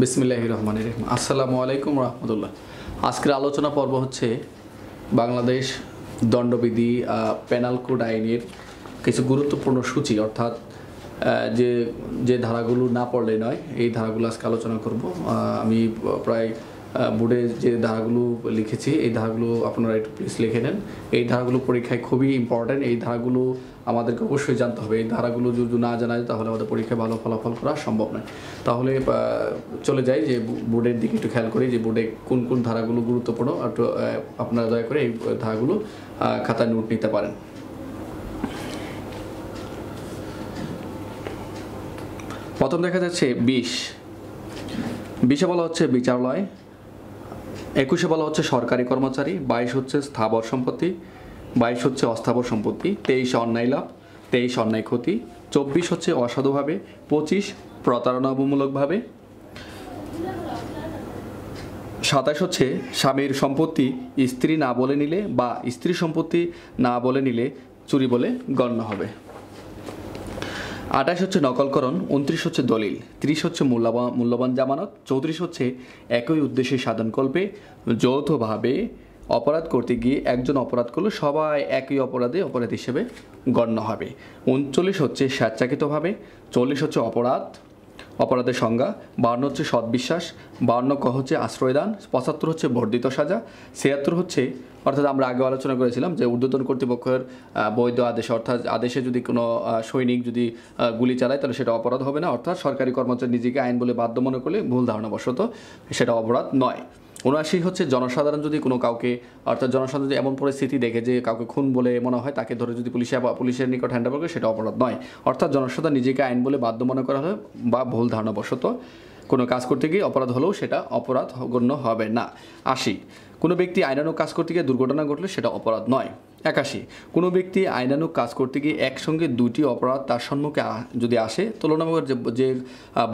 বিসমিল্লাহির রহমানির রহিম। আসসালামু আলাইকুম রহমতুল্লাহ। আজকের আলোচনা পর্ব হচ্ছে বাংলাদেশ দণ্ডবিধি পেনাল কোড আইনের কিছু গুরুত্বপূর্ণ সূচি, অর্থাৎ যে যে ধারাগুলো না পড়লে নয়, এই ধারাগুলো আজকে আলোচনা করব। আমি প্রায় বোর্ডে যে ধারাগুলো লিখেছি এই ধারাগুলো আপনারা একটু প্লিজ লিখে নেন। এই ধারাগুলো পরীক্ষায় খুবই ইম্পর্ট্যান্ট। এই ধারাগুলো আমাদেরকে অবশ্যই জানতে হবে। এই ধারাগুলো যদি না জানা যায় তাহলে আমাদের পরীক্ষায় ভালো ফলাফল করা সম্ভব নয়। তাহলে চলে যাই যে বোর্ডের দিকে একটু খেয়াল করি যে বোর্ডে কোন কোন ধারাগুলো গুরুত্বপূর্ণ, একটু আপনারা দয়া করে এই ধারাগুলো খাতায় নোট নিতে পারেন। প্রথম দেখা যাচ্ছে 20 বলা হচ্ছে বিচারালয়, 21 বলা হচ্ছে সরকারি কর্মচারী, 22 হচ্ছে স্থাবর সম্পত্তি, 22 হচ্ছে অস্থাবর সম্পত্তি, 23 অন্যায় লাভ, 23 অন্যায় ক্ষতি, 24 হচ্ছে অসাধুভাবে, 25 প্রতারণামূলকভাবে, 27 হচ্ছে স্বামীর সম্পত্তি স্ত্রী না বলে নিলে বা স্ত্রী সম্পত্তি না বলে নিলে চুরি বলে গণ্য হবে। 28 হচ্ছে নকলকরণ, 29 হচ্ছে দলিল, 30 হচ্ছে মূল্যবান জামানত, 34 হচ্ছে একই উদ্দেশ্যে সাধনকল্পে যৌথভাবে অপরাধ করতে গিয়ে একজন অপরাধ করলে সবাই একই অপরাধ হিসেবে গণ্য হবে। 39 হচ্ছে স্বেচ্ছাকৃতভাবে, 40 হচ্ছে অপরাধের সংজ্ঞা, 52 হচ্ছে সৎবিশ্বাস, 52 ক হচ্ছে আশ্রয়দান, 75 হচ্ছে বর্ধিত সাজা, 76 হচ্ছে, অর্থাৎ আমরা আগে আলোচনা করেছিলাম যে ঊর্ধ্বতন কর্তৃপক্ষের বৈধ আদেশ, অর্থাৎ আদেশে যদি কোনো সৈনিক যদি গুলি চালায় তাহলে সেটা অপরাধ হবে না, অর্থাৎ সরকারি কর্মচারী নিজেকে আইন বলে বাধ্য মনে করলে ভুল ধারণাবশত সেটা অপরাধ নয়। 79 হচ্ছে জনসাধারণ যদি কোনো কাউকে, অর্থাৎ জনসাধারণ যদি এমন পরিস্থিতি দেখে যে কাউকে খুন বলে মনে হয় তাকে ধরে যদি পুলিশের নিকট হ্যান্ড ওভার করে সেটা অপরাধ নয়, অর্থাৎ জনসাধারণ নিজেকে আইন বলে বাধ্য মনে করা হয় বা ভুল ধারণাবশত কোনো কাজ করতে গিয়ে অপরাধ হলেও সেটা অপরাধ গণ্য হবে না। 80 কোনো ব্যক্তি আইনানুগ কাজ করতে গিয়ে দুর্ঘটনা ঘটলে সেটা অপরাধ নয়। 81 কোনো ব্যক্তি আইনানুগ কাজ করতে গিয়ে একসঙ্গে দুটি অপরাধ তার সম্মুখে যদি আসে, তুলনামূলক যে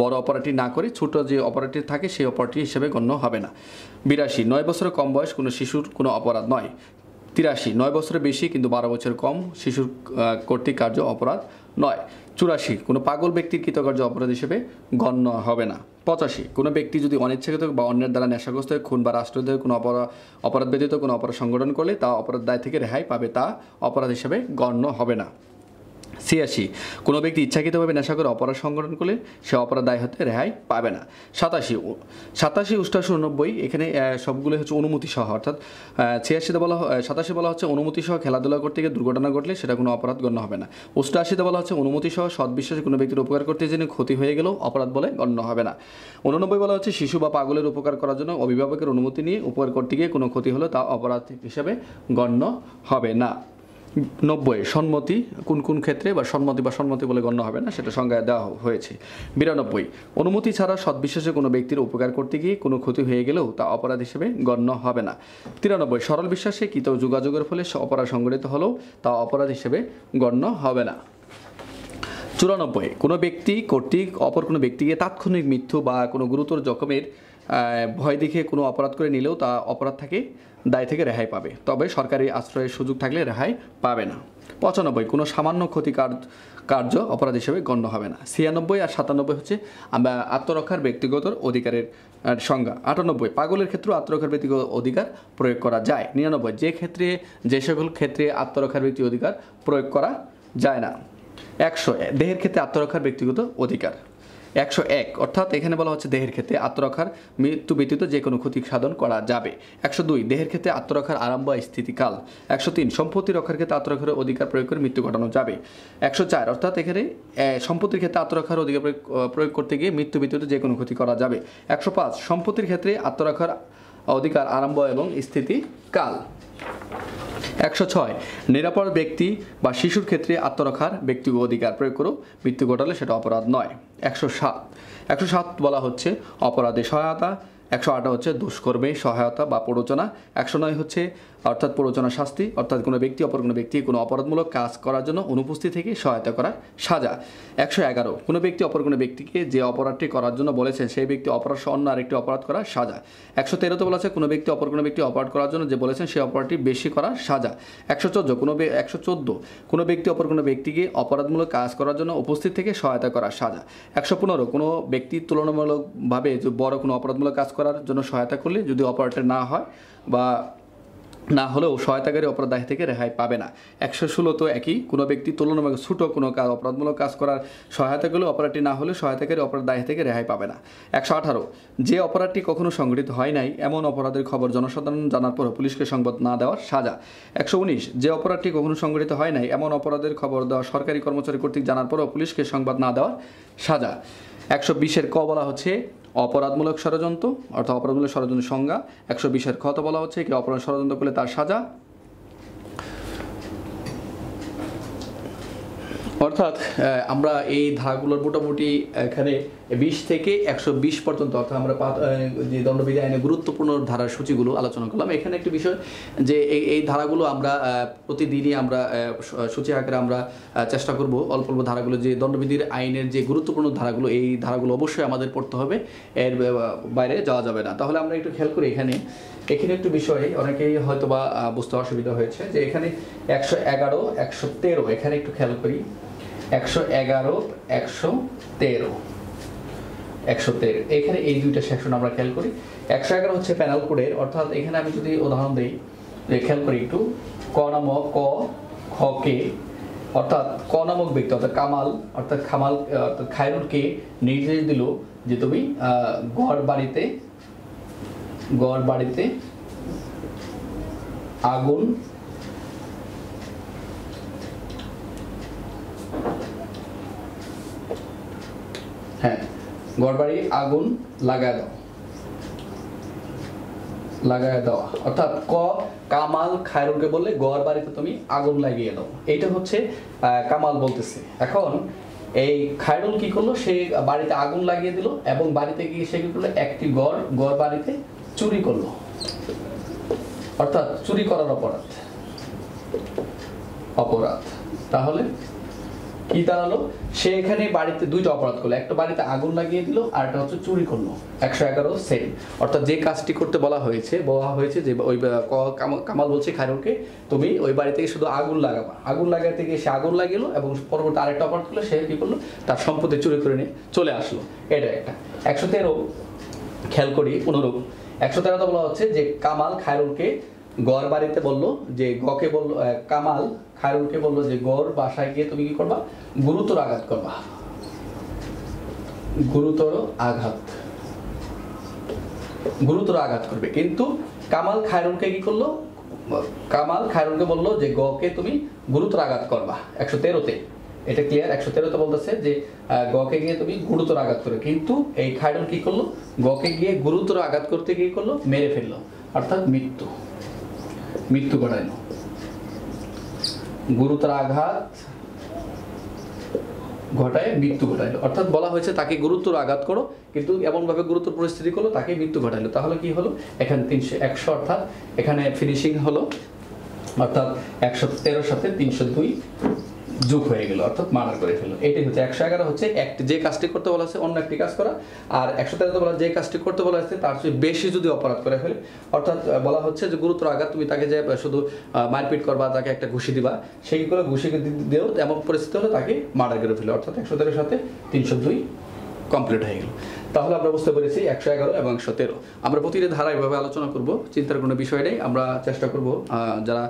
বড় অপরাধটি না করে ছোট যে অপরাধটি থাকে সেই অপরাধটি হিসেবে গণ্য হবে না। 82 9 বছরের কম বয়স কোনো শিশুর কোনো অপরাধ নয়। 83 9 বছরের বেশি কিন্তু 12 বছরের কম শিশুর কর্তৃক কার্য অপরাধ নয়। 84 কোনো পাগল ব্যক্তির কৃতকার্য অপরাধ হিসেবে গণ্য হবে না। 85 কোনো ব্যক্তি যদি অনিচ্ছাকৃত বা অন্যের দ্বারা নেশাগ্রস্ত হয়ে খুন বা রাষ্ট্রদ্রোহের কোনো অপরাধ ব্যতীত কোনো অপরাধ সংগঠন করলে তা অপরাধ দায় থেকে রেহাই পাবে, তা অপরাধ হিসেবে গণ্য হবে না। 86 কোনো ব্যক্তি ইচ্ছাকৃতভাবে নেশা করে অপরাধ সংগঠন করলে সে অপরাধ দায় হতে রেহাই পাবে না। 87 87 88 89 এখানে সবগুলো হচ্ছে অনুমতি সহ, অর্থাৎ 87 বলা হচ্ছে অনুমতি সহ খেলাধুলা করতে গিয়ে দুর্ঘটনা ঘটলে সেটা কোনো অপরাধ গণ্য হবে না। 88 বলা হচ্ছে অনুমতি সহ সৎবিশ্বাসে কোনো ব্যক্তির উপকার করতে জেনে ক্ষতি হয়ে গেলেও অপরাধ বলে গণ্য হবে না। 89 বলা হচ্ছে শিশু বা পাগলের উপকার করার জন্য অভিভাবকের অনুমতি নিয়ে উপকার করতে গিয়ে কোনো ক্ষতি হলেও তা অপরাধ হিসেবে গণ্য হবে না। 90 সম্মতি কোন কোন ক্ষেত্রে বা সম্মতি বলে গণ্য হবে না সেটা সংজ্ঞা দেওয়া হয়েছে। 92 অনুমতি ছাড়া সৎবিশ্বাসে কোনো ব্যক্তির উপকার করতে গিয়ে কোনো ক্ষতি হয়ে গেলেও তা অপরাধ হিসেবে গণ্য হবে না। 93 সরল বিশ্বাসে কৃত যোগাযোগের ফলে অপরাধ সংঘটিত হলেও তা অপরাধ হিসেবে গণ্য হবে না। 94 কোনো ব্যক্তি কর্তৃক অপর কোনো ব্যক্তিকে তাৎক্ষণিক মৃত্যু বা কোনো গুরুতর জখমের ভয় দেখে কোনো অপরাধ করে নিলেও তা অপরাধ থেকে দায় থেকে রেহাই পাবে, তবে সরকারি আশ্রয়ের সুযোগ থাকলে রেহাই পাবে না। 95 কোনো সামান্য কার্য অপরাধ হিসেবে গণ্য হবে না। 96 আর 97 হচ্ছে আমরা আত্মরক্ষার ব্যক্তিগত অধিকারের সংজ্ঞা। 98 পাগলের ক্ষেত্রে আত্মরক্ষার ব্যক্তিগত অধিকার প্রয়োগ করা যায়। 99 যে সকল ক্ষেত্রে আত্মরক্ষার ব্যক্তি অধিকার প্রয়োগ করা যায় না। 100 দেহের ক্ষেত্রে আত্মরক্ষার ব্যক্তিগত অধিকার। 101 অর্থাৎ এখানে বলা হচ্ছে দেহের ক্ষেত্রে আত্মরক্ষার মৃত্যু ব্যতীত যে কোনো ক্ষতি সাধন করা যাবে। 102 দেহের ক্ষেত্রে আত্মরক্ষার আরম্ভ স্থিতিকাল। 103 সম্পত্তি রক্ষার ক্ষেত্রে আত্মরক্ষার অধিকার প্রয়োগ করে মৃত্যু ঘটানো যাবে। 104 অর্থাৎ এখানে সম্পত্তির ক্ষেত্রে আত্মরক্ষার অধিকার প্রয়োগ করতে গিয়ে মৃত্যু ব্যতীত যে কোনো ক্ষতি করা যাবে। 105 সম্পত্তির ক্ষেত্রে আত্মরক্ষার অধিকার আরম্ভ এবং স্থিতিকাল। 106 নিরাপদ ব্যক্তি বা শিশুর ক্ষেত্রে আত্মরক্ষার ব্যক্তিগত অধিকার প্রয়োগ করেও মৃত্যু ঘটালে সেটা অপরাধ নয়। 107 বলা হচ্ছে অপরাধে সহায়তা। 108 হচ্ছে দুষ্কর্মে সহায়তা বা প্ররোচনা। 109 হচ্ছে অর্থাৎ প্ররোচনা শাস্তি, অর্থাৎ কোনো ব্যক্তি অপর কোনো ব্যক্তি কোনো অপরাধমূলক কাজ করার জন্য অনুপস্থিত থেকে সহায়তা করা সাজা। 111 কোনো ব্যক্তি অপর কোনো ব্যক্তিকে যে অপরাধটি করার জন্য বলেছেন সেই ব্যক্তি অপরাধ সহ অন্য আরেকটি অপরাধ করা সাজা। 113 বলা আছে কোনো ব্যক্তি অপর কোনো ব্যক্তি অপরাধ করার জন্য যে বলেছেন সেই অপরাধটি বেশি করা সাজা। 114 কোনো ব্যক্তি অপর কোনো ব্যক্তিকে অপরাধমূলক কাজ করার জন্য উপস্থিত থেকে সহায়তা করা সাজা। 115 কোনো ব্যক্তি তুলনামূলকভাবে বড় কোনো অপরাধমূলক কাজ করার জন্য সহায়তা করলে যদি অপরাধটা না হয় বা না হলেও সহায়তাকারী অপরাধ দায় থেকে রেহাই পাবে না। 116 তো একই, কোনো ব্যক্তি তুলনামূলক ছোট কোনো অপরাধমূলক কাজ করার সহায়তা করলে অপরাধটি না হলে সহায়তাকারী অপরাধ দায় থেকে রেহাই পাবে না। 118 যে অপরাধটি কখনো সংঘটিত হয় নাই এমন অপরাধের খবর জনসাধারণ জানার পর পুলিশকে সংবাদ না দেওয়ার সাজা। 119 যে অপরাধটি কখনো সংঘটিত হয় নাই এমন অপরাধের খবর দেওয়া সরকারি কর্মচারী কর্তৃক জানার পরও পুলিশকে সংবাদ না দেওয়ার সাজা। 120 ক বলা হচ্ছে অপরাধমূলক ষড়যন্ত্র, অর্থাৎ অপরাধমূলক ষড়যন্ত্রের সংজ্ঞা। 120 খ বলা হচ্ছে কি অপরাধ ষড়যন্ত্র করলে তার সাজা। অর্থাৎ আমরা এই ধারাগুলোর মোটামুটি এখানে 20 থেকে 120 পর্যন্ত, অর্থাৎ আমরা যে দণ্ডবিধি আইনে গুরুত্বপূর্ণ ধারার সূচিগুলো আলোচনা করলাম। এখানে একটি বিষয় যে এই ধারাগুলো আমরা প্রতিদিনই আমরা সূচি আকারে আমরা চেষ্টা করব অল্প অল্প ধারাগুলো, যে দণ্ডবিধির আইনের যে গুরুত্বপূর্ণ ধারাগুলো এই ধারাগুলো অবশ্যই আমাদের পড়তে হবে, এর বাইরে যাওয়া যাবে না। তাহলে আমরা একটু খেয়াল করি এখানে একটু বিষয় অনেকেই হয়তো বা বুঝতে অসুবিধা হয়েছে যে এখানে 111, 113 এখানে একটু খেয়াল করি। 111, 113 এখানে এই দুইটা সেকশন আমরা খেয়াল করি। 111 হচ্ছে পেনাল কোডের, অর্থাৎ এখানে আমি যদি উদাহরণ দিই, খেয়াল করি একটু, ক নামক ক খ কে, অর্থাৎ ক নামক ব্যক্তি অর্থাৎ কামাল অর্থাৎ খায়রুলকে নির্দেশ দিল যে তুমি গড় বাড়িতে আগুন গড়বাড়ি আগুন লাগায় দেওয়া, অর্থাৎ কামাল খায়রুলকে বললে গড় বাড়িতে তুমি আগুন লাগিয়ে দাও, এইটা হচ্ছে কামাল বলতেছে। এখন এই খায়রুল কি করলো, সে বাড়িতে আগুন লাগিয়ে দিল এবং বাড়িতে গিয়ে সে কি করলো, একটি গড় বাড়িতে চুরি করলো, অর্থাৎ চুরি করার অপরাধ। তাহলে কি দাঁড়ালো, সে এখানে বাড়িতে দুইটা অপরাধ করলো, একটা বাড়িতে আগুন লাগিয়ে দিল আর একটা হচ্ছে চুরি করলো। 111 সেম, অর্থাৎ যে কাজটি করতে বলা হয়েছে যে ওই কামাল বলছে খায়রুলকে তুমি ওই বাড়ি থেকে শুধু আগুন লাগাবা, আগুন লাগাতে গিয়ে সে আগুন লাগিয়েলো এবং পরবর্তী আরেকটা অপরাধ করলো, সে কি করলো, তার সম্পত্তি চুরি করে নিয়ে চলে আসলো, এটা একটা। 113 খেয়াল করি অনুরূপ। 113 বলা হচ্ছে যে কামাল খায়রুলকে গড় বাড়িতে বললো, যে গকে বললো, কামাল খায়রুলকে বললো যে গড় বাসায় গিয়ে তুমি কি করবা, গুরুতর আঘাত করবা, গুরুতর আঘাত করবে। কিন্তু কামাল খায়রুলকে কি করলো, কামাল খায়রুলকে বললো যে গকে তুমি গুরুতর আঘাত করবা। 113 এটা ক্লিয়ার। 113 বলতেছে যে গকে গিয়ে তুমি গুরুতর আঘাত করবে, কিন্তু এই খায়রুল কি করলো, গকে গিয়ে গুরুতর আঘাত করতে গিয়ে করলো মেরে ফেললো, অর্থাৎ মৃত্যু ঘটাইলো, গুরুতর আঘাত ঘটায় মৃত্যু ঘটাইলো, অর্থাৎ বলা হয়েছে তাকে গুরুতর আঘাত করো, কিন্তু এমনভাবে গুরুতর পরিস্থিতি করলো তাকে মৃত্যু ঘটাইলো। তাহলে কি হলো, এখানে 100 অর্থাৎ এখানে ফিনিশিং হলো, অর্থাৎ 113 সাথে 302 যোগ হয়ে গেল, অর্থাৎ মার্ডার করে ফেললো। এটাই হচ্ছে 111 হচ্ছে যে কাজটি করতে বলা আছে অন্য একটি কাজ করা, আর 113 বলা যে কাজটি করতে বলা আছে তার চেয়ে বেশি যদি অপরাধ করে ফেলে, অর্থাৎ বলা হচ্ছে যে গুরুতর আঘাত, তুমি তাকে যে শুধু মারপিট করবা, তাকে একটা ঘুষি দিবা, সেই করে ঘুষি দিয়েও এমন পরিস্থিতি হলে তাকে মার্ডার করে ফেলে, অর্থাৎ 113 সাথে 302 কমপ্লিট হয়ে গেল। তাহলে আমরা বুঝতে পেরেছি 111 এবং 113। আমরা প্রতিটি ধারা এভাবে আলোচনা করব, চিন্তার কোনো বিষয় নেই। আমরা চেষ্টা করব যারা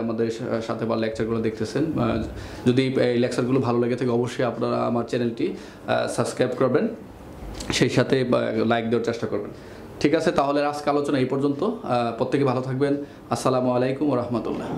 আমাদের সাথে বা লেকচারগুলো দেখতেছেন, যদি এই লেকচারগুলো ভালো লেগে থাকে অবশ্যই আপনারা আমার চ্যানেলটি সাবস্ক্রাইব করবেন, সেই সাথে লাইক দেওয়ার চেষ্টা করবেন। ঠিক আছে, তাহলে আজকে আলোচনা এই পর্যন্ত। প্রত্যেকে ভালো থাকবেন। আসসালামু আলাইকুম ওয়া রাহমাতুল্লাহ।